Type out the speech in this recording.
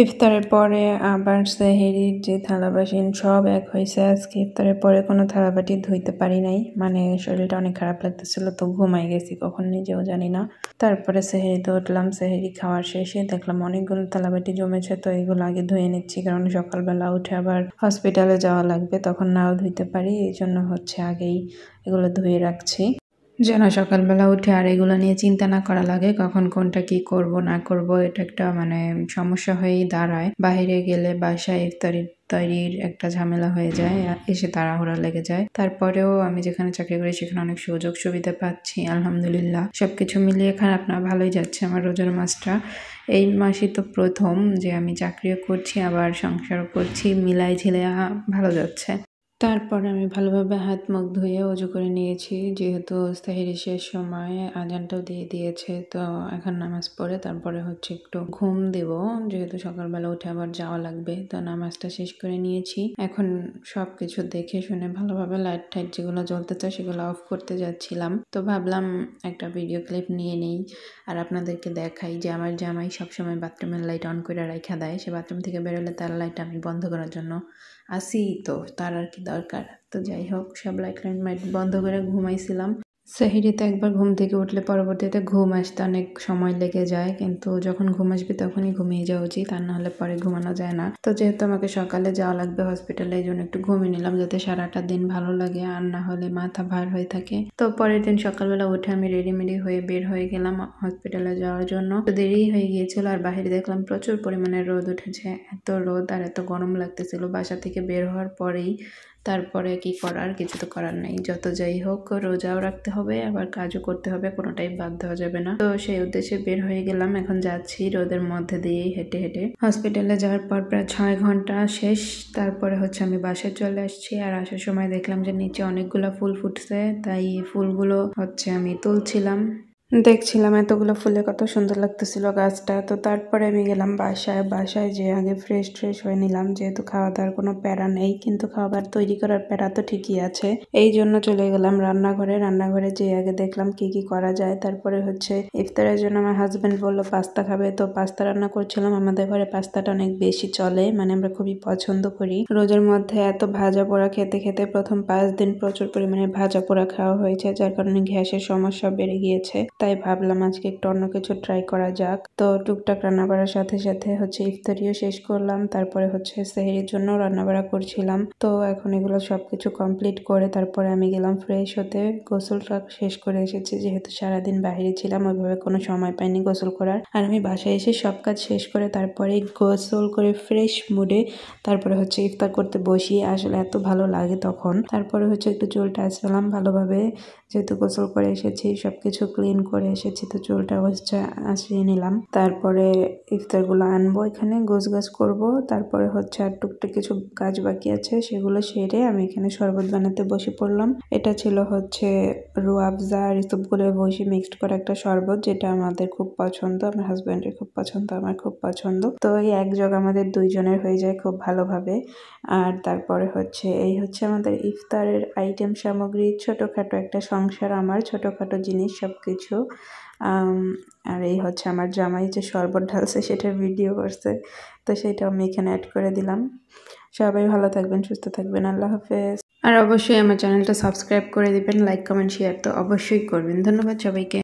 ইফতারের পরে আবার সেহরির যে থালা-বাসন সব এক হইছে। আজকে ইফতারের পরে কোনো থালা-বাটি ধুইতে পারি নাই, মানে শরীরটা অনেক খারাপ লাগতেছিল, তো ঘুমাই গেছি কখন নিজেও জানি না। তারপরে সেহরিতে উঠলাম, সেহরি খাওয়ার শেষে দেখলাম অনেকগুলো থালা-বাটি জমেছে, তো এগুলো আগে ধুয়ে নিচ্ছি, কারণ সকালবেলা উঠে আবার হসপিটালে যাওয়া লাগবে, তখন নাও ধুইতে পারি, এই জন্য আগেই এগুলো ধুয়ে রাখছি, যেন সকালবেলা উঠে আর এগুলো নিয়ে চিন্তা না করা লাগে কখন কোনটা কি করব না করব। এটা একটা সমস্যা হয়েই দাঁড়ায়। বাইরে গেলে বাসায় ইফতারি তৈরির একটা ঝামেলা হয়ে যায়, এসে তাড়াহুড়া লেগে যায়। তারপরেও আমি যেখানে চাকরি করি সেখানে অনেক সুযোগ সুবিধা পাচ্ছি, আলহামদুলিল্লাহ। সবকিছু মিলিয়ে খারাপ না, ভালোই যাচ্ছে আমার রোজার মাসটা। এই মাসই তো প্রথম যে আমি চাকরিও করছি আবার সংসারও করছি, মিলাই ঝিলে ভালো যাচ্ছে। তারপরে আমি ভালোভাবে হাত মুখ ধুয়ে অজু করে নিয়েছি, যেহেতু সেহরির শেষ সময় আজানটাও দিয়ে দিয়েছে, তো এখন নামাজ পড়ে তারপরে একটু ঘুম দেব, যেহেতু সকালবেলা উঠে আবার যাওয়া লাগবে, তো নামাজটা শেষ করে নিয়েছি। এখন সবকিছু দেখে শুনে ভালোভাবে লাইট টাইট যেগুলো জ্বলতেছে সেগুলো অফ করতে যাচ্ছিলাম, তো ভাবলাম একটা ভিডিও ক্লিপ নিয়ে নেই আর আপনাদেরকে দেখাই যে আমার জামাই সবসময় বাথরুমের লাইট অন করে রাখা দেয়। সে বাথরুম থেকে বেরোলে তার লাইট আমি বন্ধ করার জন্য আসি, তো তার আর কি দরকার। তো যাই হোক, সব লাইট বন্ধ করে ঘুমাইছিলাম। সেহরিতে একবার ঘুম থেকে উঠলে পরবর্তীতে ঘুম আসতে অনেক সময় লেগে যায়, কিন্তু যখন ঘুম আসবে তখনই ঘুমিয়ে যাওয়া উচিত, আর নাহলে পরে ঘুমানো যায় না। তো যেহেতু আমাকে সকালে যাওয়া লাগবে হসপিটালে, এই জন্য একটু ঘুমিয়ে নিলাম যাতে সারাটা দিন ভালো লাগে, আর না হলে মাথা ভার হয়ে থাকে। তো পরের দিন সকালবেলা উঠে আমি রেডিমেডি হয়ে বের হয়ে গেলাম হসপিটালে যাওয়ার জন্য। তো দেরি হয়ে গিয়েছিল, আর বাইরে দেখলাম প্রচুর পরিমাণে রোদ উঠেছে। এত রোদ আর এত গরম লাগতেছিল বাসা থেকে বের হওয়ার পরেই। তারপরে কি করার, কিছু তো করার নাই। যত যাই হোক, রোজাও রাখতে হবে আবার কাজও করতে হবে, কোনোটাই বাদ দেওয়া যাবে না। তো সেই উদ্দেশ্যে বের হয়ে গেলাম। এখন যাচ্ছি রোদের মধ্যে দিয়েই হেঁটে হেঁটে। হসপিটালে যাওয়ার পর প্রায় 6 ঘন্টা শেষ। তারপরে আমি বাসায় চলে আসছি, আর আসার সময় দেখলাম যে নিচে অনেকগুলো ফুল ফুটছে, তাই ফুলগুলো আমি তুলছিলাম, দেখছিলাম এতগুলো ফুলে কত সুন্দর লাগতেছিল গাছটা। তো তারপরে আমি গেলাম বাসায় যে আগে ফ্রেশ হয়ে নিলাম, যেহেতু খাওয়া দাওয়ার কোনো প্যারা নেই, কিন্তু খাবার তৈরি করার প্যারা তো ঠিকই আছে। এই জন্য চলে গেলাম রান্নাঘরে যে আগে দেখলাম কি কি করা যায়। তারপরে ইফতারের জন্য আমার হাজবেন্ড বললো পাস্তা খাবে, তো পাস্তা রান্না করছিলাম। আমাদের ঘরে পাস্তাটা অনেক বেশি চলে, আমরা খুবই পছন্দ করি। রোজার মধ্যে এত ভাজা পোড়া খেতে খেতে প্রথম 5 দিন প্রচুর পরিমাণে ভাজা পোড়া খাওয়া হয়েছে, যার কারণে গ্যাসের সমস্যা বেড়ে গিয়েছে। তাই ভাবলাম আজকে একটু অন্য কিছু ট্রাই করা যাক। তো টুকটাক রান্না করার সাথে সাথে ইফতারিও শেষ করলাম। তারপরে সেহরির জন্য রান্না বাড়া করছিলাম। তো এখন এগুলো সবকিছু কমপ্লিট করে তারপরে আমি গেলাম ফ্রেশ হতে। গোসলটা শেষ করে এসেছি, যেহেতু সারাদিন বাইরে ছিলাম, ওইভাবে কোনো সময় পাইনি গোসল করার। আর আমি বাসায় এসে সব কাজ শেষ করে তারপরে গোসল করে ফ্রেশ মুডে তারপরে ইফতার করতে বসি। আসলে এত ভালো লাগে তখন। তারপরে একটু চুলটা আঁচড়ালাম ভালোভাবে, যেহেতু গোসল করে এসেছি, সবকিছু ক্লিন করে এসেছি, তো চুলটা আঁচড়িয়ে নিলাম। তারপরে ইফতারগুলো আনবো, এখানে গোছগাছ করব। তারপরে আর টুকটাক কিছু কাজ বাকি আছে, সেগুলো সেরে আমি এখানে শরবত বানাতে বসে পড়লাম। এটা ছিল রুয়াবজা আর ইসবগুলের বসি মিক্সড করা একটা শরবত, যেটা আমাদের খুব পছন্দ, আমার হাজব্যান্ডের খুব পছন্দ, আমার খুব পছন্দ। তো এই এক জগ আমাদের দুইজনের হয়ে যায় খুব ভালোভাবে। আর তারপরে এই আমাদের ইফতারের আইটেম সামগ্রী, ছোটখাটো একটা সংসার, আমার ছোটখাটো জিনিস সবকিছু। আর এই আমার জামাই যে শরবত ঢালছে সেটার ভিডিও করছে, তো সেটা আমি এখানে অ্যাড করে দিলাম। সবাই ভালো থাকবেন, সুস্থ থাকবেন, আল্লাহ হাফেজ। আর অবশ্যই আমার চ্যানেলটা সাবস্ক্রাইব করে দিবেন, লাইক কমেন্ট শেয়ার তো অবশ্যই করবেন। ধন্যবাদ সবাইকে।